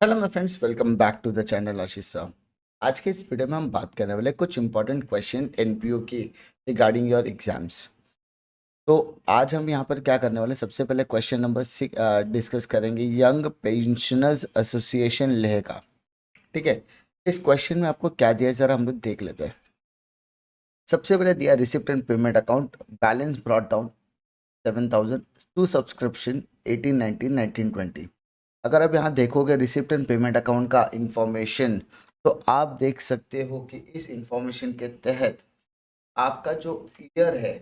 Hello my friends, welcome back to the channel Ashish साहब। आज के इस वीडियो में हम बात करने वाले कुछ इंपॉर्टेंट क्वेश्चन एनपीओ की रिगार्डिंग योर एग्जाम्स। तो आज हम यहाँ पर क्या करने वाले, सबसे पहले क्वेश्चन नंबर 6 डिस्कस करेंगे, यंग पेंशनर्स एसोसिएशन लेह का। ठीक है, इस क्वेश्चन में आपको क्या दिया है ज़रा हम लोग देख लेते हैं। सबसे पहले दिया receipt and payment account, balance brought down 7,000 to subscription 18, 19, 19, 20। अगर आप यहाँ देखोगे रिसिप्ट एंड पेमेंट अकाउंट का इंफॉर्मेशन, तो आप देख सकते हो कि इस इंफॉर्मेशन के तहत आपका जो ईयर है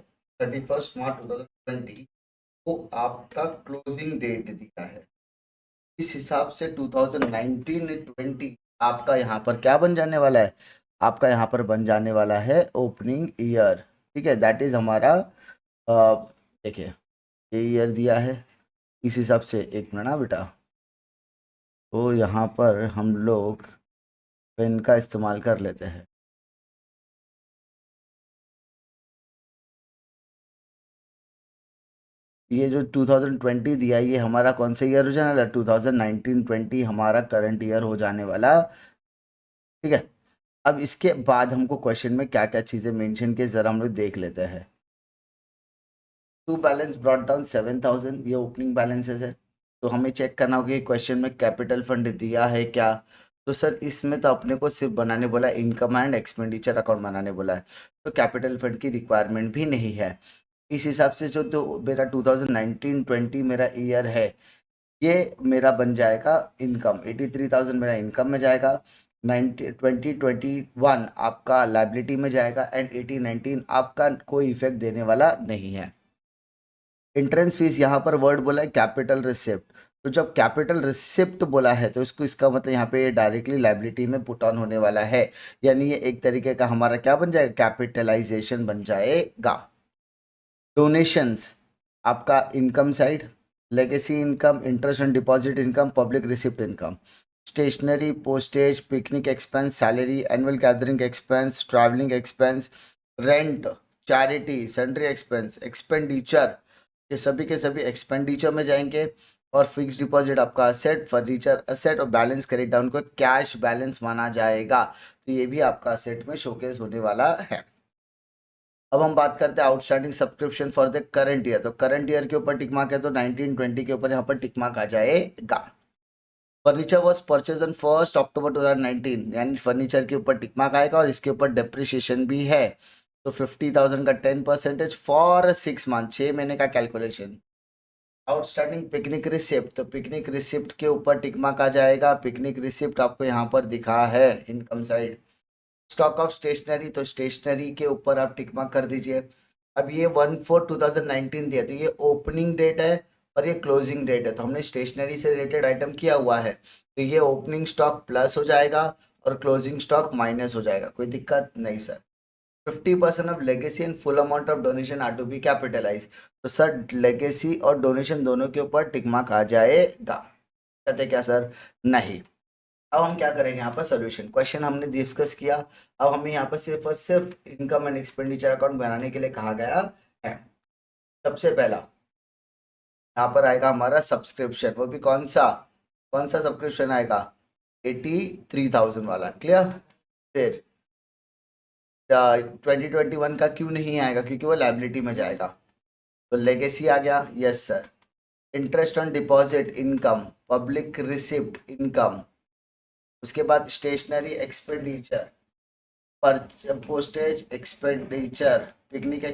31 मार्च 2020, वो आपका क्लोजिंग डेट दिया है। इस हिसाब से 2019-20 आपका यहाँ पर क्या बन जाने वाला है, आपका यहाँ पर बन जाने वाला है ओपनिंग ईयर। ठीक है, दैट इज हमारा देखिए ये ईयर दिया है। इस हिसाब से एक मिनट ना बेटा, तो यहाँ पर हम लोग पेन का इस्तेमाल कर लेते हैं। ये जो 2020 दिया है, ये हमारा कौन सा ईयर हो जाने वाला, 2019-20 हमारा करंट ईयर हो जाने वाला। ठीक है, अब इसके बाद हमको क्वेश्चन में क्या क्या चीज़ें मेंशन की ज़रा हम लोग देख लेते हैं। टू बैलेंस ब्रॉट डाउन 7,000, ये ओपनिंग बैलेंसेस है। तो हमें चेक करना होगा कि क्वेश्चन में कैपिटल फंड दिया है क्या। तो सर इसमें तो अपने को सिर्फ बनाने बोला है, इनकम एंड एक्सपेंडिचर अकाउंट बनाने बोला है, तो कैपिटल फंड की रिक्वायरमेंट भी नहीं है। इस हिसाब से जो तो मेरा 2019-20 मेरा ईयर है, ये मेरा बन जाएगा इनकम 83,000 मेरा इनकम में जाएगा। 2021 आपका लाइबिलिटी में जाएगा एंड 18-19 आपका कोई इफेक्ट देने वाला नहीं है। इंट्रेंस फीस यहाँ पर वर्ड बोला है कैपिटल रिसिप्ट। तो जब कैपिटल रिसिप्ट बोला है तो इसको, इसका मतलब यहाँ पे डायरेक्टली लाइबिलिटी में पुट ऑन होने वाला है, यानी ये एक तरीके का हमारा क्या बन जाएगा, कैपिटलाइजेशन बन जाएगा। डोनेशंस आपका income side, legacy income, interest and deposit income, public receipt income, stationery, postage, picnic expense, salary, annual gathering expense, travelling expense, rent, charity, sundry expense, expenditure, ये सभी के सभी एक्सपेंडिचर में जाएंगे। और फिक्स डिपॉजिट आपका असेट, फर्नीचर असेट, और balance correct down को कैश बैलेंस माना जाएगा, तो ये भी आपका असेट में शोकेस होने वाला है। अब हम बात करते हैं outstanding subscription for the current year. तो करंट ईयर के ऊपर टिक मार्क है, तो 19-20 के ऊपर यहाँ पर टिक मार्क आ जाएगा। फर्नीचर वॉज परचेज ऑन 1 अक्टूबर 2019, यानी फर्नीचर के ऊपर टिक मार्क आएगा और इसके ऊपर डेप्रिसिएशन भी है। तो 50,000 का 10% फॉर 6 मंथ, 6 महीने का कैलकुलेशन। आउटस्टैंडिंग पिकनिक रिसिप्ट, तो पिकनिक रिसिप्ट के ऊपर टिक मार्क आ जाएगा। पिकनिक रिसिप्ट आपको यहाँ पर दिखा है income side. Stock of stationery, तो स्टेशनरी के ऊपर आप टिक मार्क कर दीजिए। अब ये 1/4/2019 दिया, तो ये ओपनिंग डेट है और ये क्लोजिंग डेट है, तो हमने स्टेशनरी से रिलेटेड आइटम किया हुआ है, तो ये ओपनिंग स्टॉक प्लस हो जाएगा और क्लोजिंग स्टॉक माइनस हो जाएगा, कोई दिक्कत नहीं sir. 50% of legacy and full amount of donation are to be capitalise, तो सर लेगेसी और डोनेशन दोनों के ऊपर टिक मार्क आ जाएगा। कहते क्या सर, नहीं। अब हम क्या करेंगे यहाँ पर सोल्यूशन, क्वेश्चन हमने डिस्कस किया। अब हमें यहाँ पर सिर्फ और सिर्फ इनकम एंड एक्सपेंडिचर अकाउंट बनाने के लिए कहा गया है। सबसे पहला यहाँ पर आएगा हमारा सब्सक्रिप्शन, वो भी कौन सा सब्सक्रिप्शन आएगा, 83,000 वाला, क्लियर। फिर 2021 का क्यों नहीं आएगा, क्योंकि वो लाइबिलिटी में जाएगा, तो लेगेसी आ गया, yes sir. Interest on deposit income, public receipt income, उसके बाद स्टेशनरी एक्सपेंडिचर, पर पोस्टेज एक्सपेंडिचर, पिकनिक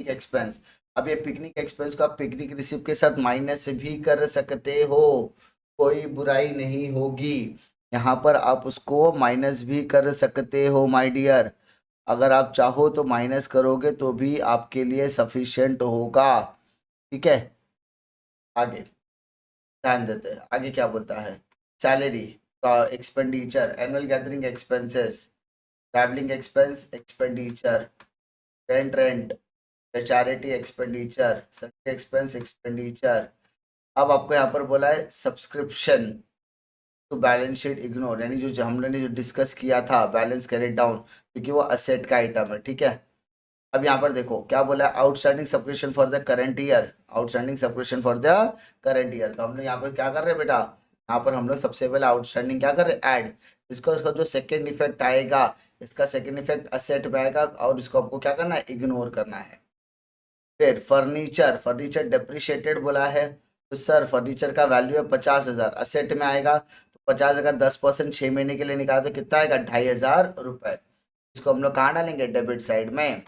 एक्सपेंस। अब ये पिकनिक एक्सपेंस को आप पिकनिक रिसिप्ट के साथ माइनस भी कर सकते हो, कोई बुराई नहीं होगी। यहाँ पर आप उसको माइनस भी कर सकते हो माय डियर, अगर आप चाहो तो माइनस करोगे तो भी आपके लिए सफिशिएंट होगा। ठीक है, आगे ध्यान देते हैं, आगे क्या बोलता है। Salary, expenditure, annual gathering expenses, travelling expense expenditure, rent, charity expenditure, salary expense expenditure. अब आपको यहाँ पर बोला है subscription to balance sheet ignore, यानी जो हमने जो डिस्कस किया था बैलेंस कैरेट डाउन, क्योंकि वो असेट का आइटम है। ठीक है, अब यहाँ पर देखो क्या बोला है, outstanding subscription for the current year, outstanding subscription for the current year. तो हमने यहाँ पर क्या कर रहे हैं बेटा, यहाँ पर हम लोग सबसे पहले आउटस्टैंडिंग क्या करें, ऐड। इसका जो सेकेंड इफेक्ट आएगा, इसका सेकेंड इफेक्ट असेट में आएगा और इसको आपको क्या करना है, इग्नोर करना है। फिर फर्नीचर, फर्नीचर डेप्रिशिएटेड बोला है, तो सर फर्नीचर का वैल्यू है 50,000, असेट में आएगा तो 50,000 10% 6 महीने के लिए निकाला तो कितना आएगा, 2,500 रुपये। इसको हम लोग कहाँ डालेंगे, डेबिट साइड में।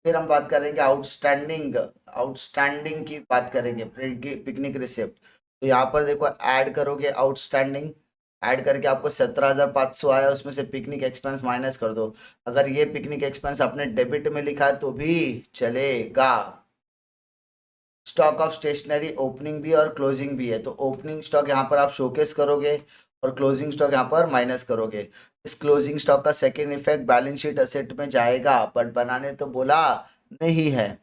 फिर हम बात करेंगे आउटस्टैंडिंग, आउटस्टैंडिंग की बात करेंगे, पिकनिक रिसिप्ट। तो यहाँ पर देखो ऐड करोगे आउटस्टैंडिंग, ऐड करके आपको 17,500 आया, उसमें से पिकनिक एक्सपेंस माइनस कर दो। अगर ये पिकनिक एक्सपेंस आपने डेबिट में लिखा है तो भी चलेगा। स्टॉक ऑफ स्टेशनरी ओपनिंग भी और क्लोजिंग भी है, तो ओपनिंग स्टॉक यहाँ पर आप शोकेस करोगे और क्लोजिंग स्टॉक यहाँ पर माइनस करोगे। इस क्लोजिंग स्टॉक का second effect balance sheet asset में जाएगा, बट बनाने तो बोला नहीं है।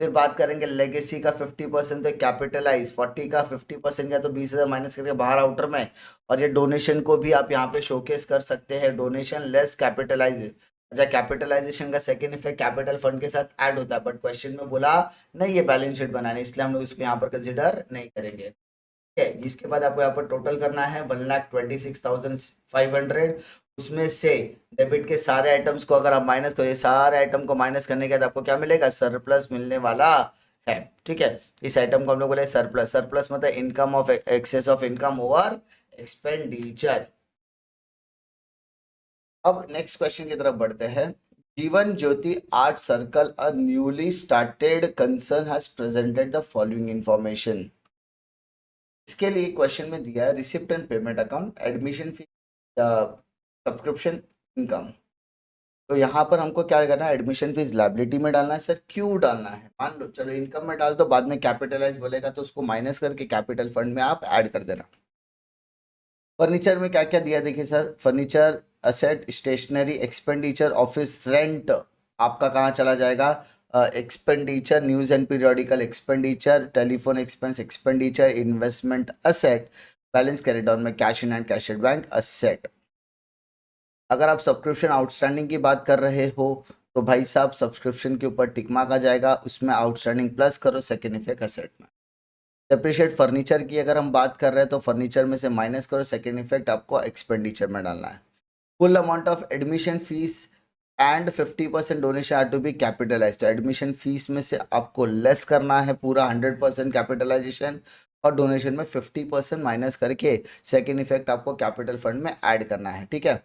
फिर बात करेंगे लेगेसी का 50%, तो कैपिटलाइज 40 का 50% का तो 20,000 माइनस करके बाहर आउटर में। और ये डोनेशन को भी आप यहाँ पे शोकेस कर सकते हैं, डोनेशन लेस कैपिटलाइज। अच्छा, कैपिटलाइजेशन का सेकेंड इफेक्ट कैपिटल फंड के साथ ऐड होता है, बट क्वेश्चन में बोला नहीं ये बैलेंस शीट बनाने, इसलिए हम लोग इसको यहाँ पर कंसिडर नहीं करेंगे। ठीक है, इसके बाद आपको यहाँ पर टोटल करना है 1,26,500। उसमें से डेबिट के सारे आइटम्स को अगर आप माइनस करो, ये सारे आइटम को माइनस करने के बाद आपको क्या मिलेगा, सरप्लस मिलने वाला है। ठीक है, इस आइटम को हम लोग बोले सरप्लस। सरप्लस मतलब income of excess of income over expenditure. अब नेक्स्ट क्वेश्चन की तरफ बढ़ते हैं। Jeevan Jyoti art circle a newly started concern has presented the following information. इसके लिए क्वेश्चन में दिया है receipt and payment account, admission fee, subscription income. तो यहाँ पर हमको क्या करना है, एडमिशन फीस लायबिलिटी में डालना है। सर क्यों डालना है, मान लो चलो इनकम में डाल दो, बाद में कैपिटलाइज बोलेगा तो उसको माइनस करके कैपिटल फंड में आप ऐड कर देना। फर्नीचर में क्या क्या दिया देखिए sir, furniture asset, stationery expenditure, office rent आपका कहाँ चला जाएगा, expenditure, news and periodical expenditure, telephone expense expenditure, investment asset, balance carry down में cash in and cash at bank asset. अगर आप सब्सक्रिप्शन आउटस्टैंडिंग की बात कर रहे हो तो भाई साहब सब्सक्रिप्शन के ऊपर टिक मार्क आ जाएगा, उसमें आउटस्टैंडिंग प्लस करो, सेकेंड इफेक्ट असेट में। डेप्रिशिएट फर्नीचर की अगर हम बात कर रहे हैं तो फर्नीचर में से माइनस करो, सेकेंड इफेक्ट आपको एक्सपेंडिचर में डालना है। Full amount of admission fees and 50% donation are to be capitalise, तो एडमिशन फीस में से आपको लेस करना है पूरा 100% कैपिटलाइजेशन, और डोनेशन में 50% माइनस करके सेकेंड इफेक्ट आपको कैपिटल फंड में ऐड करना है। ठीक है,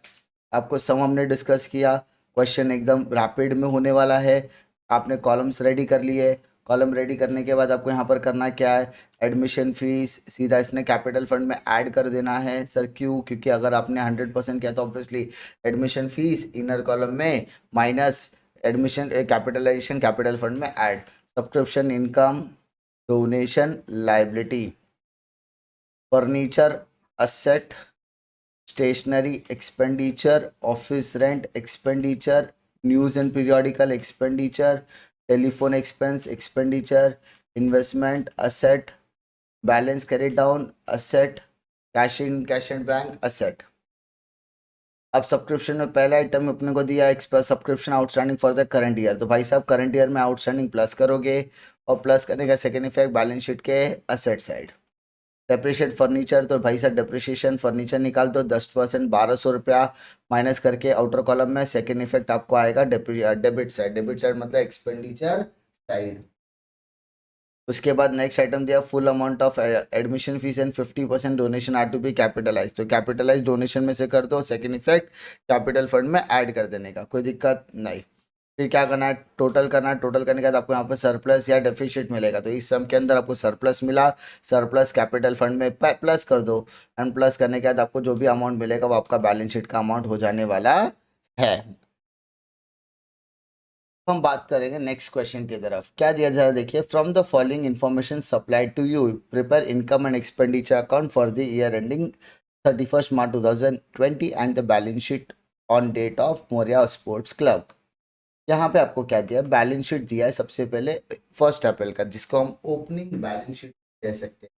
आपको सम हमने डिस्कस किया, क्वेश्चन एकदम रैपिड में होने वाला है। आपने कॉलम्स रेडी कर लिए, कॉलम रेडी करने के बाद आपको यहाँ पर करना क्या है, एडमिशन फीस सीधा इसने कैपिटल फंड में ऐड कर देना है। सर क्यों, क्योंकि अगर आपने 100% किया तो obviously admission fees inner column में minus admission capitalisation capital fund में add. Subscription income, donation liability, furniture asset, stationery expenditure, office rent expenditure, news and periodical expenditure, telephone expense expenditure, investment asset, balance carry down asset, cash in cash and bank asset. अब subscription में पहला item अपने को दिया subscription outstanding for the current year, तो भाई साहब current year में आउटस्टैंडिंग प्लस करोगे और प्लस करने का सेकेंड इफेक्ट बैलेंस शीट के असेट साइड। डेप्रिशिएट फर्नीचर, तो भाई साहब डेप्रिशिएशन फर्नीचर निकाल दो 10%, 1,200 रुपया माइनस करके आउटर कॉलम में, सेकेंड इफेक्ट आपको आएगा डेबिट साइड। डेबिट साइड मतलब एक्सपेंडिचर साइड। उसके बाद नेक्स्ट आइटम दिया full amount of admission fees and 50% donation are to be capitalise, तो कैपिटलाइज डोनेशन में से कर दो, सेकेंड इफेक्ट कैपिटल फंड में ऐड कर देने का, कोई दिक्कत नहीं। फिर क्या करना है, टोटल करना है, टोटल करने के बाद आपको यहाँ पर सरप्लस या डेफिशिएट मिलेगा, तो इस सम के अंदर आपको सरप्लस मिला, सरप्लस कैपिटल फंड में प्लस कर दो, एंड प्लस करने के बाद आपको जो भी अमाउंट मिलेगा वो आपका बैलेंस शीट का अमाउंट हो जाने वाला है। हम बात करेंगे नेक्स्ट क्वेश्चन की तरफ, क्या दिया जा रहा है देखिए, from the following information supplied to you prepare income and expenditure account for the year ending 31 March 2020 and the balance sheet on date of मोरिया स्पोर्ट्स क्लब। यहाँ पे आपको क्या दिया, बैलेंस शीट दिया है सबसे पहले 1 अप्रैल का, जिसको हम ओपनिंग बैलेंस शीट कह सकते हैं।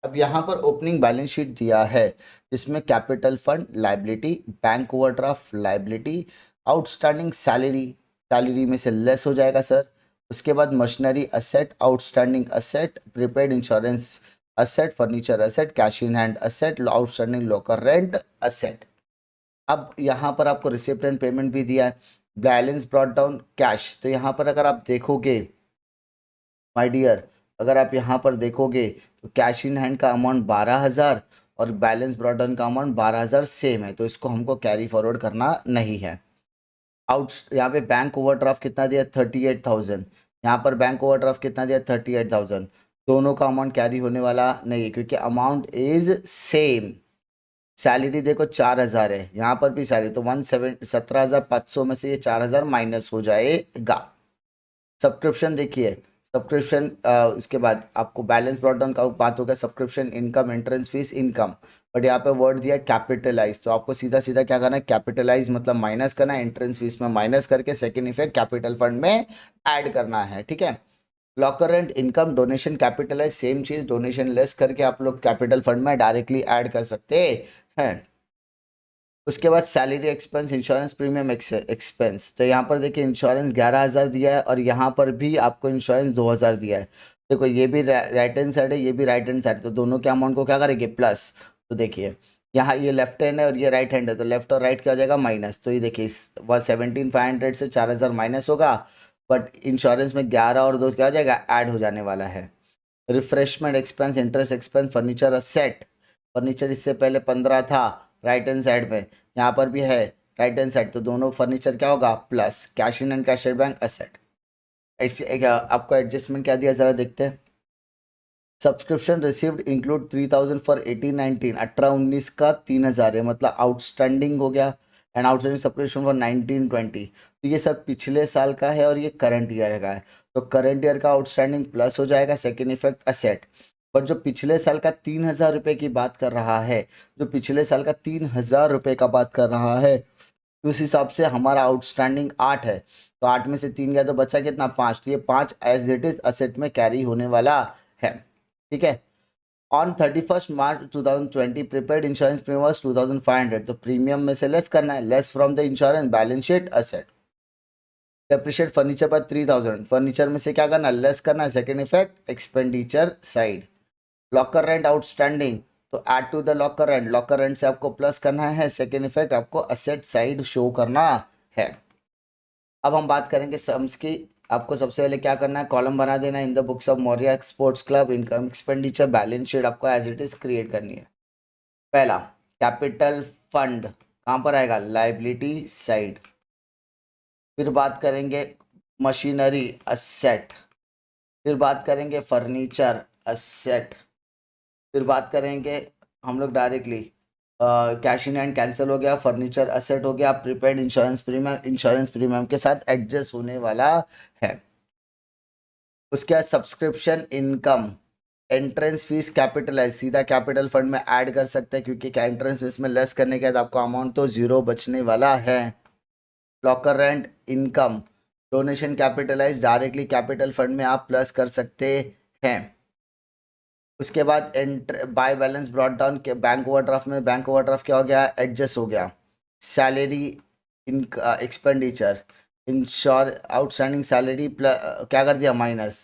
अब यहाँ पर ओपनिंग बैलेंस शीट दिया है जिसमें capital fund liability, bank overdraft liability, outstanding salary, salary में से लेस हो जाएगा सर। उसके बाद machinery asset, outstanding asset, prepaid insurance asset, furniture asset, cash in hand asset, outstanding locker rent asset. अब यहाँ पर आपको रिसिप्ट एंड पेमेंट भी दिया है, बैलेंस ब्रॉट डाउन कैश। तो यहाँ पर अगर आप देखोगे माय डियर, अगर आप यहाँ पर देखोगे तो कैश इन हैंड का अमाउंट 12,000 और बैलेंस ब्रॉट डाउन का अमाउंट 12,000 सेम है, तो इसको हमको कैरी फॉरवर्ड करना नहीं है। आउट यहाँ पे बैंक ओवरड्राफ्ट कितना दिया, 38,000। यहाँ पर बैंक ओवरड्राफ्ट कितना दिया, 38,000। दोनों का अमाउंट कैरी होने वाला नहीं है क्योंकि अमाउंट इज सेम। सैलरी देखो 4,000 है, यहाँ पर भी सैलरी, तो 17,500 में से ये 4,000 माइनस हो जाएगा। सब्सक्रिप्शन देखिए, सब्सक्रिप्शन उसके बाद आपको बैलेंस ब्रॉट डाउन का बात होगा, subscription income, entrance fees income, but यहाँ पे वर्ड दिया कैपिटलाइज, तो आपको सीधा सीधा क्या करना है, कैपिटलाइज मतलब माइनस करना है, एंट्रेंस फीस में माइनस करके सेकेंड इफेक्ट कैपिटल फंड में ऐड करना है, ठीक है। Locker rent income, donation capitalise, same चीज, डोनेशन लेस करके आप लोग कैपिटल फंड में डायरेक्टली ऐड कर सकते हैं। उसके बाद salary expense, insurance premium expense, तो यहाँ पर देखिए इंश्योरेंस 11,000 दिया है और यहाँ पर भी आपको इंश्योरेंस 2,000 दिया है। देखो ये भी राइट हैंड साइड है, ये भी राइट हैंड साइड, तो दोनों के अमाउंट को क्या करेंगे, प्लस। तो देखिए यहाँ ये लेफ्ट हैंड है और ये राइट हैंड है, तो लेफ्ट और राइट क्या हो जाएगा, माइनस। तो ये देखिए 17,500 से 4,000 माइनस होगा, बट इंश्योरेंस में 11 और 2 क्या हो जाएगा, ऐड हो जाने वाला है। Refreshment expense, interest expense, furniture asset, furniture इससे पहले 15 था राइट हैंड साइड में, यहाँ पर भी है राइट हैंड साइड, तो दोनों फर्नीचर क्या होगा, plus. Cash in and cash at bank asset. आपको एडजस्टमेंट क्या दिया जरा देखते हैं। सब्सक्रिप्शन रिसीव्ड इंक्लूड 3,000 फॉर 18-19, 18-19 का 3,000 है, मतलब आउटस्टैंडिंग हो गया। एंड आउटस्टैंडिंग सब्सक्रिप्शन फॉर 19-20, तो ये सब पिछले साल का है और ये करंट ईयर का है, तो करंट ईयर का आउटस्टैंडिंग प्लस हो जाएगा, सेकेंड इफेक्ट असेट। पर जो पिछले साल का 3,000 रुपये की बात कर रहा है, जो पिछले साल का 3,000 रुपये का बात कर रहा है, उस हिसाब से हमारा आउटस्टैंडिंग 8 है, तो 8 में से 3 गया तो बचा कितना, 5, तो ये 5 एज इट इज असेट में कैरी होने वाला है, ठीक है। On 31 March 2020 prepaid insurance premium was 2,500, तो प्रीमियम में से लेस करना है, less from the insurance balance sheet asset. Depreciate furniture पर 3,000, फर्नीचर में से क्या करना है, लेस करना है, second effect expenditure side. Locker rent outstanding, तो add to the locker rent, locker rent से आपको प्लस करना है, सेकेंड इफेक्ट आपको असेट साइड शो करना है। अब हम बात करेंगे सम्स की। आपको सबसे पहले क्या करना है, कॉलम बना देना है, in the books of Maurya sports club, income expenditure, balance sheet आपको एज इट इज क्रिएट करनी है। पहला कैपिटल फंड कहाँ पर आएगा, लाइबिलिटी साइड। फिर बात करेंगे मशीनरी असेट, फिर बात करेंगे फर्नीचर असेट, फिर बात करेंगे हम लोग directly cash in hand cancel हो गया, फर्नीचर असेट हो गया, prepaid insurance premium, insurance premium के साथ एडजस्ट होने वाला है। उसके बाद subscription income, entrance fees capitalise, सीधा कैपिटल फंड में ऐड कर सकते हैं क्योंकि एंट्रेंस फीस में लेस करने के बाद आपको अमाउंट तो जीरो बचने वाला है। Locker rent income, donation capitalise, directly capital fund में आप प्लस कर सकते हैं। उसके बाद बाय बैलेंस ब्रॉट डाउन के बैंक ओवरड्राफ्ट में, बैंक ओवरड्राफ्ट क्या हो गया, एडजस्ट हो गया। Salary in expenditure, insure outstanding salary क्या कर दिया, माइनस,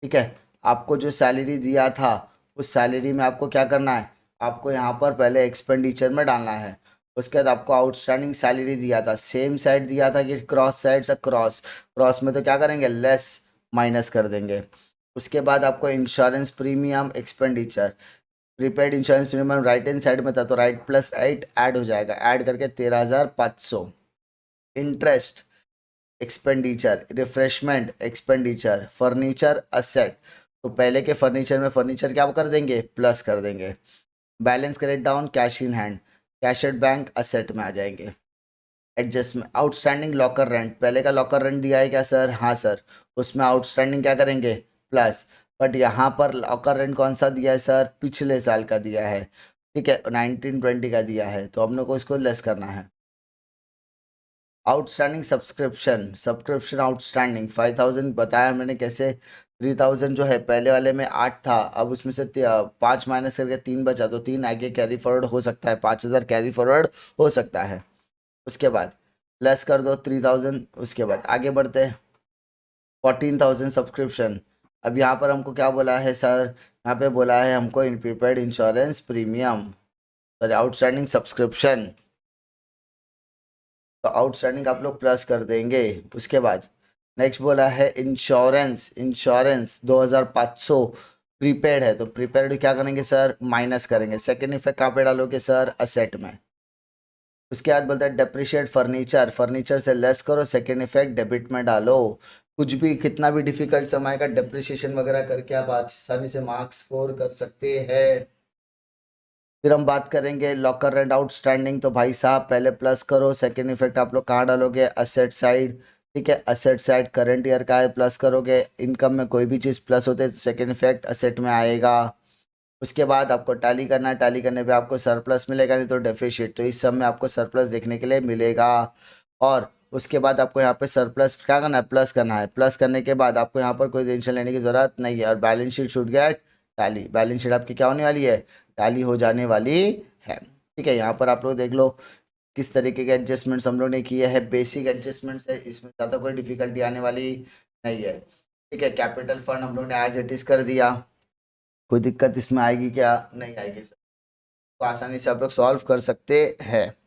ठीक है। आपको जो सैलरी दिया था उस सैलरी में आपको क्या करना है, आपको यहाँ पर पहले एक्सपेंडिचर में डालना है। उसके बाद आपको आउटस्टैंडिंग सैलरी दिया था, सेम साइड दिया था कि क्रॉस साइड से क्रॉस, क्रॉस में तो क्या करेंगे, लेस माइनस कर देंगे। उसके बाद आपको insurance premium expenditure, prepaid insurance premium right hand side में था, तो राइट प्लस राइट ऐड हो जाएगा, ऐड करके 13,500। Interest expenditure, refreshment expenditure, furniture asset, तो पहले के फर्नीचर में फर्नीचर क्या कर देंगे, प्लस कर देंगे। Balance correct down, cash in hand, cash at bank asset में आ जाएंगे। एडजस्टमेंट आउटस्टैंडिंग लॉकर रेंट, पहले का लॉकर रेंट दिया है क्या सर, हाँ सर, उसमें आउटस्टैंडिंग क्या करेंगे, प्लस। बट यहाँ पर लॉकर रेंट कौन सा दिया है सर, पिछले साल का दिया है, ठीक है, 19-20 का दिया है, तो हम लोग को इसको लेस करना है। आउटस्टैंडिंग सब्सक्रिप्शन, सब्सक्रिप्शन आउटस्टैंडिंग 5,000 बताया मैंने कैसे। 3,000 जो है पहले वाले में 8 था, अब उसमें से 5 माइनस करके 3 बचा, तो 3 आगे कैरी फॉरवर्ड हो सकता है, 5,000 कैरी फॉरवर्ड हो सकता है। उसके बाद लेस कर दो 3,000, उसके बाद आगे बढ़ते हैं। 14,000 सब्सक्रिप्शन, अब यहाँ पर हमको क्या बोला है सर यहाँ पे बोला है हमको इन prepaid insurance premium, sorry outstanding subscription, तो आउटस्टैंडिंग आप लोग प्लस कर देंगे। उसके बाद नेक्स्ट बोला है इंश्योरेंस, इंश्योरेंस 2500 प्रीपेड है, तो प्रीपेड क्या करेंगे सर, माइनस करेंगे। सेकेंड इफेक्ट कहाँ पे डालोगे सर, असेट में। उसके बाद बोलता है डेप्रिशिएट फर्नीचर, फर्नीचर से लेस करो, सेकेंड इफेक्ट डेबिट में डालो। कुछ भी कितना भी डिफिकल्ट समय का डेप्रिसिएशन वगैरह करके आप आसानी से मार्क्स स्कोर कर सकते हैं। फिर हम बात करेंगे लॉकर रेंट आउटस्टैंडिंग, तो भाई साहब पहले प्लस करो, सेकेंड इफेक्ट आप लोग कहाँ डालोगे, असेट साइड। ठीक है, असेट साइड करंट ईयर का है, प्लस करोगे। इनकम में कोई भी चीज़ प्लस होते तो सेकेंड इफेक्ट असेट में आएगा। उसके बाद आपको टैली करना है, टैली करने पे आपको सरप्लस मिलेगा, नहीं तो डेफिशिट, तो इस सब में आपको सरप्लस देखने के लिए मिलेगा। और उसके बाद आपको यहाँ पे सरप्लस क्या करना है, प्लस करना है। प्लस करने के बाद आपको यहाँ पर कोई टेंशन लेने की ज़रूरत नहीं है। और बैलेंस शीट छूट गया है, टैली, बैलेंस शीट आपकी क्या होने वाली है, टैली हो जाने वाली है। ठीक है, यहाँ पर आप लोग देख लो किस तरीके के एडजस्टमेंट्स हम लोग ने किए हैं, बेसिक एडजस्टमेंट्स है, इसमें ज़्यादा कोई डिफिकल्टी आने वाली नहीं है। ठीक है, कैपिटल फंड हम लोग ने एज इट इज़ कर दिया, कोई दिक्कत इसमें आएगी क्या, नहीं आएगी सर, तो आसानी से आप लोग सॉल्व कर सकते हैं।